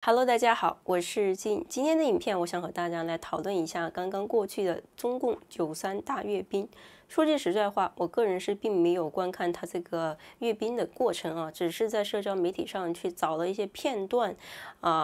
Hello， 大家好，我是今天的影片，我想和大家来讨论一下刚刚过去的中共93大阅兵。说句实在话，我个人是并没有观看他这个阅兵的过程啊，只是在社交媒体上去找了一些片段，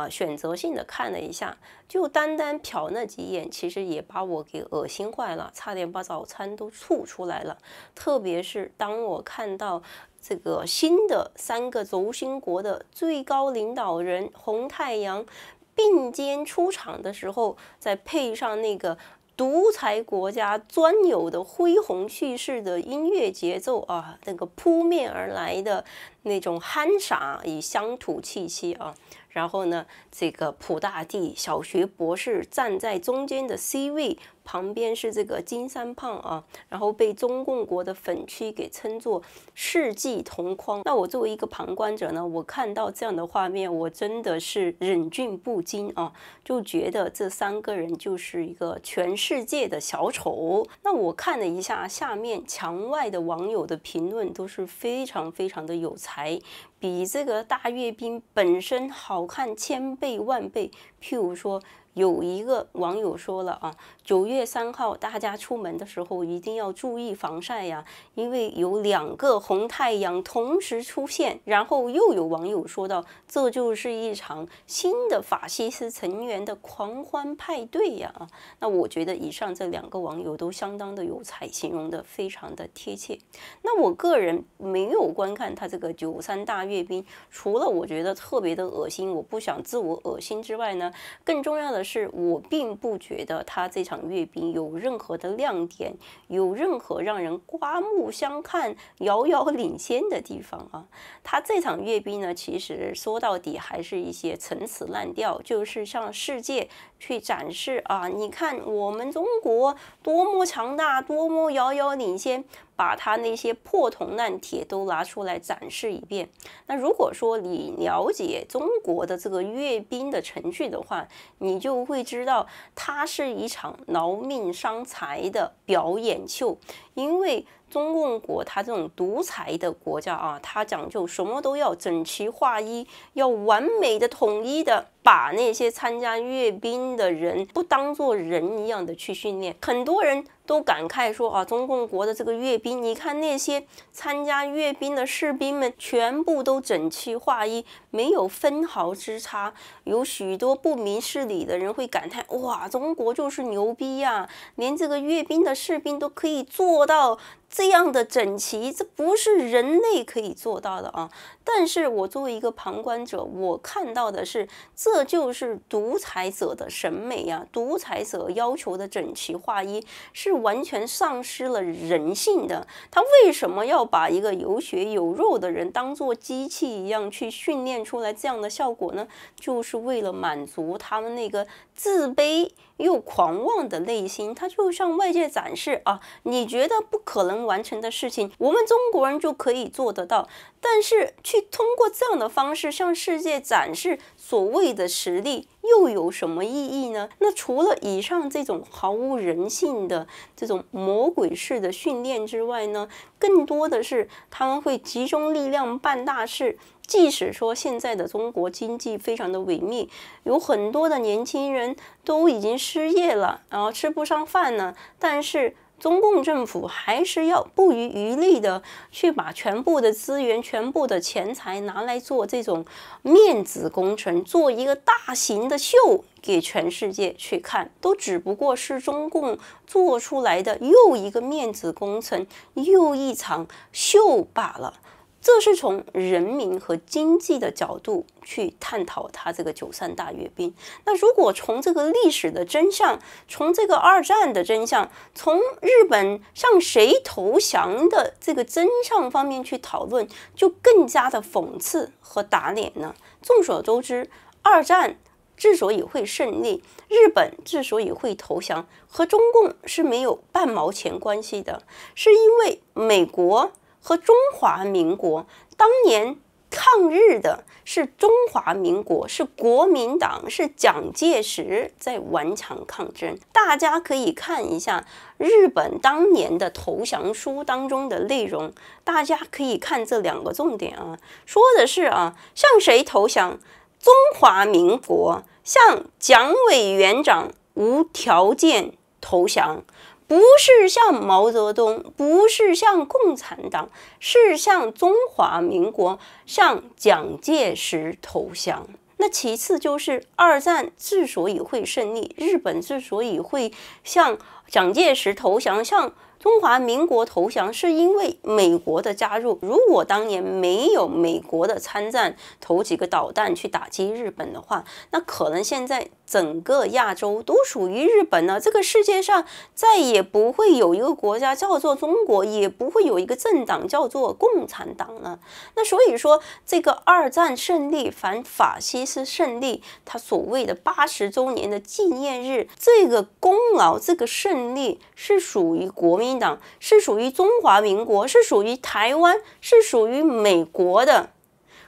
选择性的看了一下，就单瞟那几眼，其实也把我给恶心坏了，差点把早餐都吐出来了。特别是当我看到这个新的3个轴心国的最高领导人红太阳并肩出场的时候，再配上那个独裁国家专有的恢宏叙事的音乐节奏啊，那个扑面而来的那种憨傻与乡土气息啊。然后呢，这个普大帝小学博士站在中间的 C 位，旁边是这个金三胖啊，然后被中共国的粉区给称作世纪同框。那我作为一个旁观者呢，我看到这样的画面，我真的是忍俊不禁啊，就觉得这3个人就是一个全世界的小丑。那我看了一下下面墙外的网友的评论，都是非常的有才。比这个大阅兵本身好看1000倍万倍。譬如说，有一个网友说了啊，9月3号大家出门的时候一定要注意防晒呀，因为有2个红太阳同时出现。然后又有网友说到，这就是一场新的法西斯成员的狂欢派对呀。那我觉得以上这2个网友都相当的有才，形容的非常的贴切。那我个人没有观看他这个93大阅兵，除了我觉得特别的恶心，我不想自我恶心之外呢，更重要的是我并不觉得他这场阅兵有任何的亮点，有任何让人刮目相看、遥遥领先的地方啊。他这场阅兵呢，其实说到底还是一些陈词滥调，就是向世界去展示啊，你看我们中国多么强大，多么遥遥领先，把他那些破铜烂铁都拿出来展示一遍。那如果说你了解中国的这个阅兵的程序的话，你就会知道它是一场劳命伤财的表演秀。因为中共国它这种独裁的国家啊，它讲究什么都要整齐划一，要完美的统一的把那些参加阅兵的人不当作人一样的去训练。很多人都感慨说啊，中共国的这个阅兵，你看那些参加阅兵的士兵们全部都整齐划一，没有分毫之差。有许多不明事理的人会感叹，哇，中国就是牛逼呀，连这个阅兵的士兵都可以做到这样的整齐，这不是人类可以做到的啊！但是我作为一个旁观者，我看到的是，这就是独裁者的审美呀！独裁者要求的整齐划一，是完全丧失了人性的。他为什么要把一个有血有肉的人当做机器一样去训练出来这样的效果呢？就是为了满足他们那个自卑又狂妄的内心。他就向外界展示啊，你觉得不可能完成的事情，我们中国人就可以做得到。但是去通过这样的方式向世界展示所谓的实力，又有什么意义呢？那除了以上这种毫无人性的这种魔鬼式的训练之外呢，更多的是他们会集中力量办大事。即使说现在的中国经济非常的萎靡，有很多的年轻人都已经失业了，然后吃不上饭呢，但是中共政府还是要不遗余力的去把全部的资源、全部的钱财拿来做这种面子工程，做一个大型的秀给全世界去看，都只不过是中共做出来的又一个面子工程，又一场秀罢了。这是从人民和经济的角度去探讨它这个93大阅兵。那如果从这个历史的真相，从这个2战的真相，从日本向谁投降的这个真相方面去讨论，就更加的讽刺和打脸呢。众所周知，2战之所以会胜利，日本之所以会投降，和中共是没有半毛钱关系的，是因为美国和中华民国当年抗日的是中华民国，是国民党，是蒋介石在顽强抗争。大家可以看一下日本当年的投降书当中的内容，大家可以看这2个重点啊，说的是啊，向谁投降？中华民国向蒋委员长无条件投降，不是向毛泽东，不是向共产党，是向中华民国，向蒋介石投降。那其次就是二战之所以会胜利，日本之所以会向蒋介石投降，向中华民国投降，是因为美国的加入。如果当年没有美国的参战，投几个导弹去打击日本的话，那可能现在整个亚洲都属于日本了。这个世界上再也不会有一个国家叫做中国，也不会有一个政党叫做共产党了。那所以说，这个二战胜利、反法西斯胜利，它所谓的80周年的纪念日，这个功劳、这个胜利是属于国民党，是属于中华民国，是属于台湾，是属于美国的，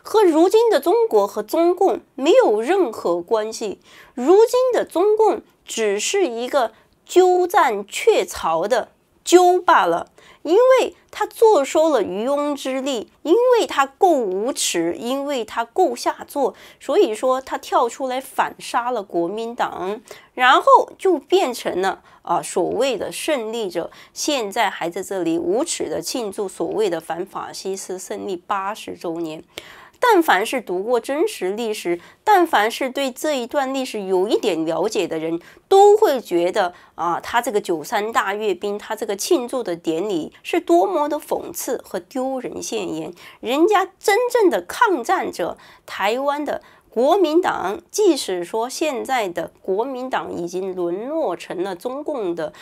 和如今的中国和中共没有任何关系。如今的中共只是一个鸠占鹊巢的鸠罢了，因为他坐收了渔翁之利，因为他够无耻，因为他够下作，所以说他跳出来反杀了国民党，然后就变成了所谓的胜利者，现在还在这里无耻的庆祝所谓的反法西斯胜利80周年。但凡是读过真实历史，但凡是对这一段历史有一点了解的人，都会觉得他这个93大阅兵，他这个庆祝的典礼是多么的讽刺和丢人现眼。人家真正的抗战者，台湾的国民党，即使说现在的国民党已经沦落成了中共的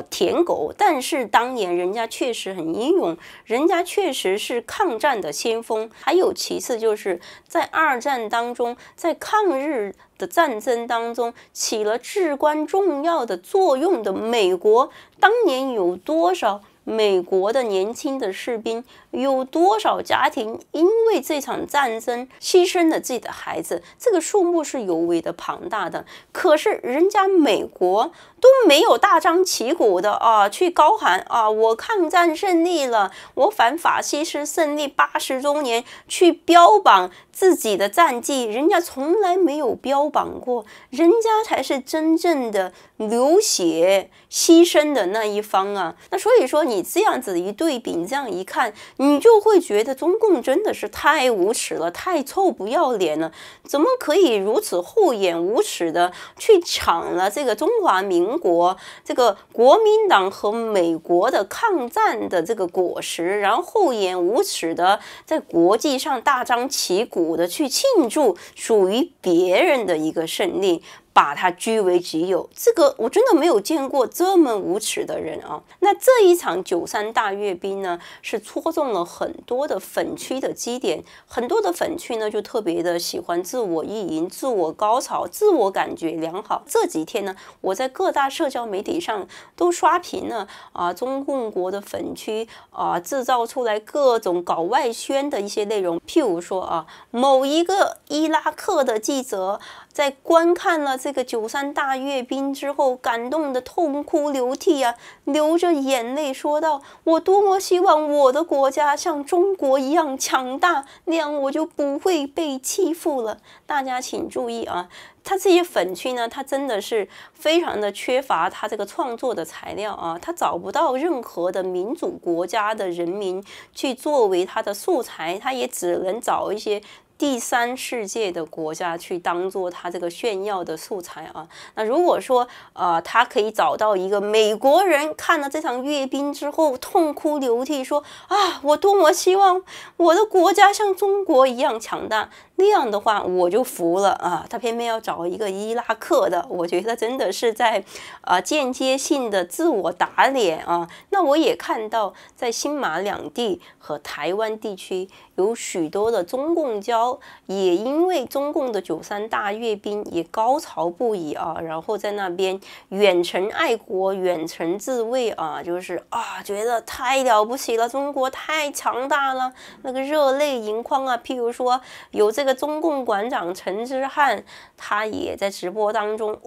舔狗，但是当年人家确实很英勇，人家确实是抗战的先锋。还有其次就是在二战当中，在抗日的战争当中起了至关重要的作用的美国，当年有多少美国的年轻的士兵，有多少家庭因为这场战争牺牲了自己的孩子，这个数目是尤为的庞大的。可是人家美国都没有大张旗鼓的去高喊我抗战胜利了，我反法西斯胜利80周年，去标榜自己的战绩，人家从来没有标榜过，人家才是真正的流血牺牲的那一方啊。那所以说你这样子一对比，你这样一看，你就会觉得中共真的是太无耻了，太臭不要脸了，怎么可以如此厚颜无耻的去抢了这个中华民国这个国民党和美国的抗战的这个果实，然后厚颜无耻的在国际上大张旗鼓的去庆祝属于别人的一个胜利，把它据为己有，这个我真的没有见过这么无耻的人啊！那这一场93大阅兵呢，是戳中了很多的粉区的基点，很多的粉区呢就特别的喜欢自我意淫、自我高潮、自我感觉良好。这几天呢，我在各大社交媒体上都刷屏了中共国的粉区制造出来各种搞外宣的一些内容，譬如说某一个伊拉克的记者在观看了这个93大阅兵之后，感动的痛哭流涕流着眼泪说道：“我多么希望我的国家像中国一样强大，那样我就不会被欺负了。”大家请注意他这些粉区呢，他真的是非常的缺乏他这个创作的材料他找不到任何的民主国家的人民去作为他的素材，他也只能找一些第三世界的国家去当做他这个炫耀的素材那如果说他可以找到一个美国人看了这场阅兵之后痛哭流涕说我多么希望我的国家像中国一样强大，那样的话我就服了他偏偏要找一个伊拉克的，我觉得真的是在间接性的自我打脸那我也看到在新马两地和台湾地区有许多的中共交也因为中共的93大阅兵也高潮不已然后在那边远程爱国、远程自卫就是觉得太了不起了，中国太强大了，那个热泪盈眶譬如说有这个中共馆长陈之汉，他也在直播当中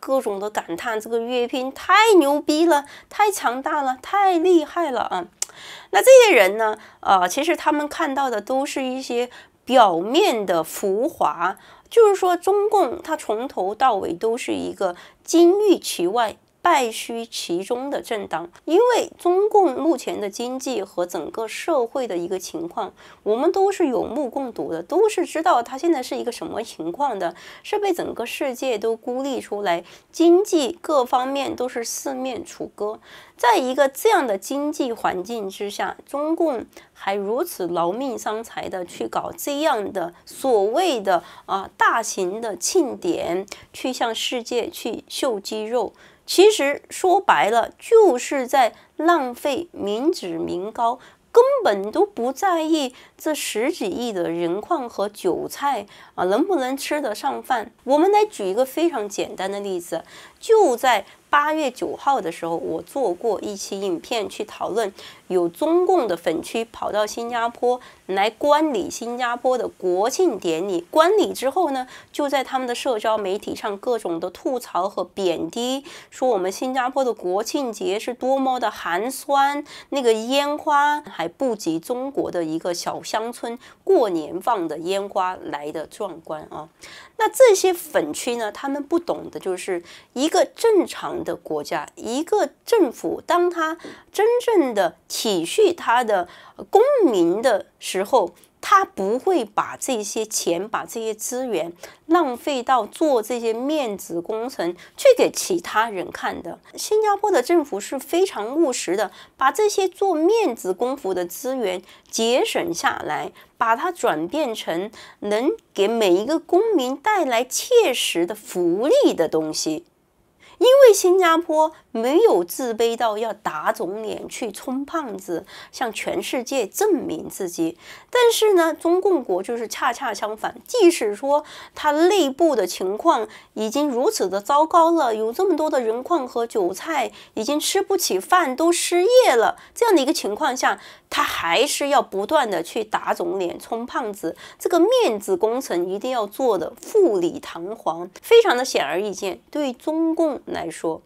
各种的感叹这个阅兵太牛逼了，太强大了，太厉害了那这些人呢其实他们看到的都是一些表面的浮华，就是说中共它从头到尾都是一个金玉其外，败虚其中的政党。因为中共目前的经济和整个社会的一个情况，我们都是有目共睹的，都是知道它现在是一个什么情况的，是被整个世界都孤立出来，经济各方面都是四面楚歌。在一个这样的经济环境之下，中共还如此劳命伤财的去搞这样的所谓的大型的庆典，去向世界去秀肌肉。其实说白了，就是在浪费民脂民膏，根本都不在意这10几亿的人矿和韭菜能不能吃得上饭。我们来举一个非常简单的例子，就在8月9号的时候，我做过一期影片去讨论，有中共的粉区跑到新加坡来观礼新加坡的国庆典礼，观礼之后呢，就在他们的社交媒体上各种的吐槽和贬低，说我们新加坡的国庆节是多么的寒酸，那个烟花还不及中国的一个小乡村过年放的烟花来的壮观啊。那这些粉区呢，他们不懂的就是一个正常的国家，一个政府，当他真正的体恤他的公民的时候，他不会把这些钱、把这些资源浪费到做这些面子工程去给其他人看的。新加坡的政府是非常务实的，把这些做面子功夫的资源节省下来，把它转变成能给每一个公民带来切实的福利的东西。因为新加坡没有自卑到要打肿脸去充胖子，向全世界证明自己。但是呢，中共国就是恰恰相反，即使说它内部的情况已经如此的糟糕了，有这么多的人矿和韭菜已经吃不起饭，都失业了，这样的一个情况下，他还是要不断的去打肿脸充胖子，这个面子工程一定要做的富丽堂皇，非常的显而易见。对中共来说，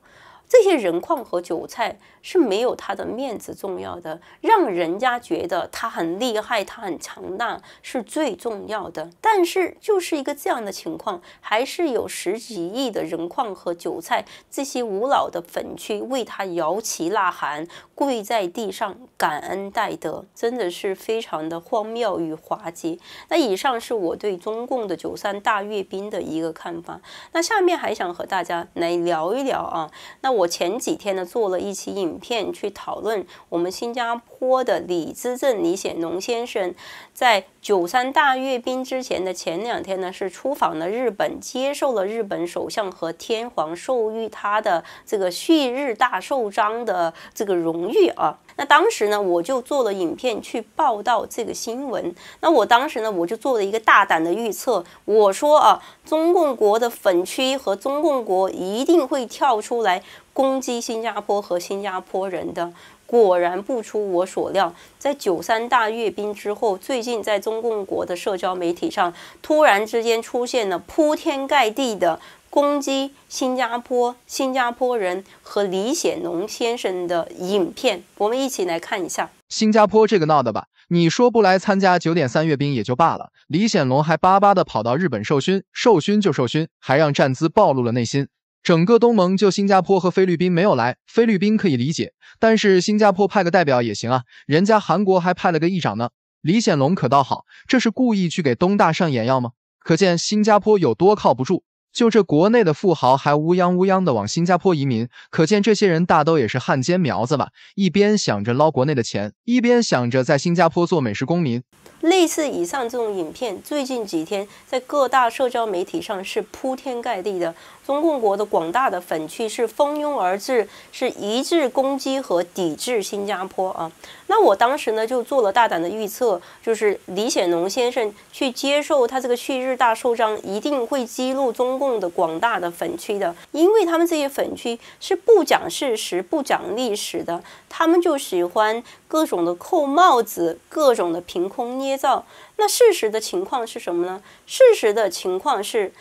这些人矿和韭菜是没有他的面子重要的，让人家觉得他很厉害，他很强大是最重要的。但是就是一个这样的情况，还是有10几亿的人矿和韭菜，这些无脑的粉区为他摇旗呐喊，跪在地上感恩戴德，真的是非常的荒谬与滑稽。那以上是我对中共的93大阅兵的一个看法。那下面还想和大家来聊一聊啊，那我前几天呢做了一期影片去讨论我们新加坡的李资政李显龙先生在93大阅兵之前的前2天呢，是出访了日本，接受了日本首相和天皇授予他的这个旭日大寿章的这个荣誉啊。那当时呢，我就做了影片去报道这个新闻。那我当时呢，我就做了一个大胆的预测，我说中共国的粉区和中共国一定会跳出来攻击新加坡和新加坡人的。果然不出我所料，在93大阅兵之后，最近在中共国的社交媒体上，突然之间出现了铺天盖地的攻击新加坡人和李显龙先生的影片，我们一起来看一下。新加坡这个闹的吧，你说不来参加9.3阅兵也就罢了，李显龙还巴巴的跑到日本受勋，受勋就受勋，还让战资暴露了内心。整个东盟就新加坡和菲律宾没有来，菲律宾可以理解，但是新加坡派个代表也行啊，人家韩国还派了个议长呢。李显龙可倒好，这是故意去给东大上眼药吗？可见新加坡有多靠不住。就这国内的富豪还乌泱乌泱的往新加坡移民，可见这些人大都也是汉奸苗子吧，一边想着捞国内的钱，一边想着在新加坡做美食公民。类似以上这种影片，最近几天在各大社交媒体上是铺天盖地的。中共国的广大的粉区是蜂拥而至，是一致攻击和抵制新加坡啊。那我当时呢就做了大胆的预测，就是李显龙先生去接受他这个旭日大寿章，一定会激怒中共的广大的粉区的，因为他们这些粉区是不讲事实、不讲历史的，他们就喜欢各种的扣帽子，各种的凭空捏造。那事实的情况是什么呢？事实的情况是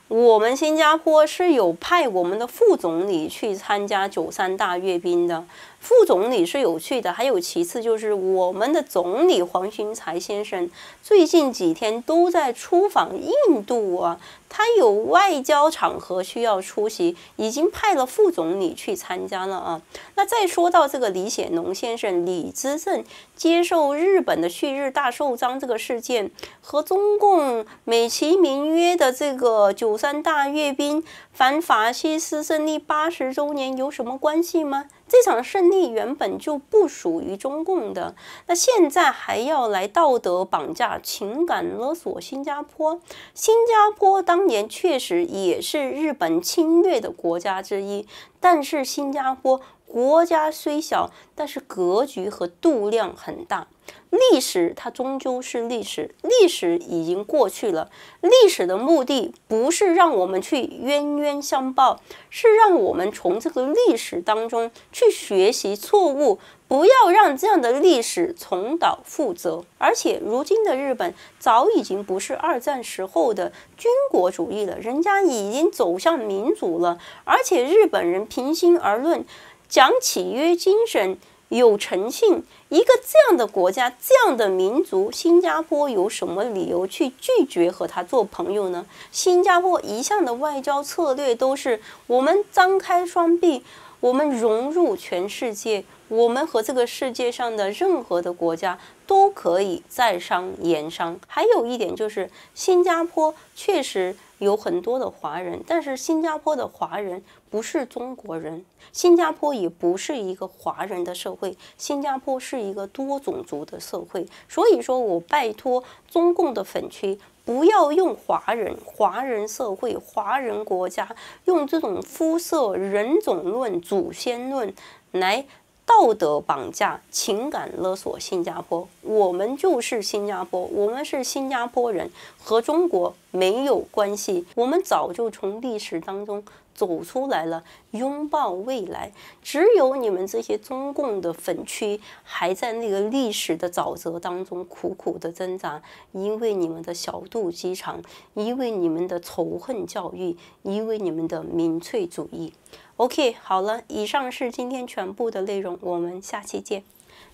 我们新加坡是有派我们的副总理去参加93大阅兵的。副总理是有趣的，还有其次就是我们的总理黄循财先生最近几天都在出访印度啊，他有外交场合需要出席，已经派了副总理去参加了啊。那再说到这个李显龙先生李资政接受日本的旭日大寿章这个事件，和中共美其名曰的这个93大阅兵反法西斯胜利80周年有什么关系吗？这场胜利原本就不属于中共的，那现在还要来道德绑架、情感勒索新加坡。新加坡当年确实也是日本侵略的国家之一，但是新加坡国家虽小，但是格局和度量很大。历史它终究是历史，历史已经过去了。历史的目的不是让我们去冤冤相报，是让我们从这个历史当中去学习错误，不要让这样的历史重蹈覆辙。而且如今的日本早已经不是2战时候的军国主义了，人家已经走向民主了。而且日本人平心而论，讲契约精神，有诚信，一个这样的国家，这样的民族，新加坡有什么理由去拒绝和他做朋友呢？新加坡一向的外交策略都是我们张开双臂，我们融入全世界，我们和这个世界上的任何的国家都可以在商言商。还有一点就是，新加坡确实有很多的华人，但是新加坡的华人不是中国人，新加坡也不是一个华人的社会，新加坡是一个多种族的社会。所以说我拜托中共的粉区，不要用华人社会、华人国家，用这种肤色、人种论、祖先论来道德绑架、情感勒索新加坡。我们就是新加坡，我们是新加坡人，和中国没有关系。我们早就从历史当中走出来了，拥抱未来。只有你们这些中共的粉区还在那个历史的沼泽当中苦苦的挣扎，因为你们的小肚鸡肠，因为你们的仇恨教育，因为你们的民粹主义。OK， 好了，以上是今天全部的内容，我们下期见，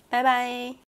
拜拜。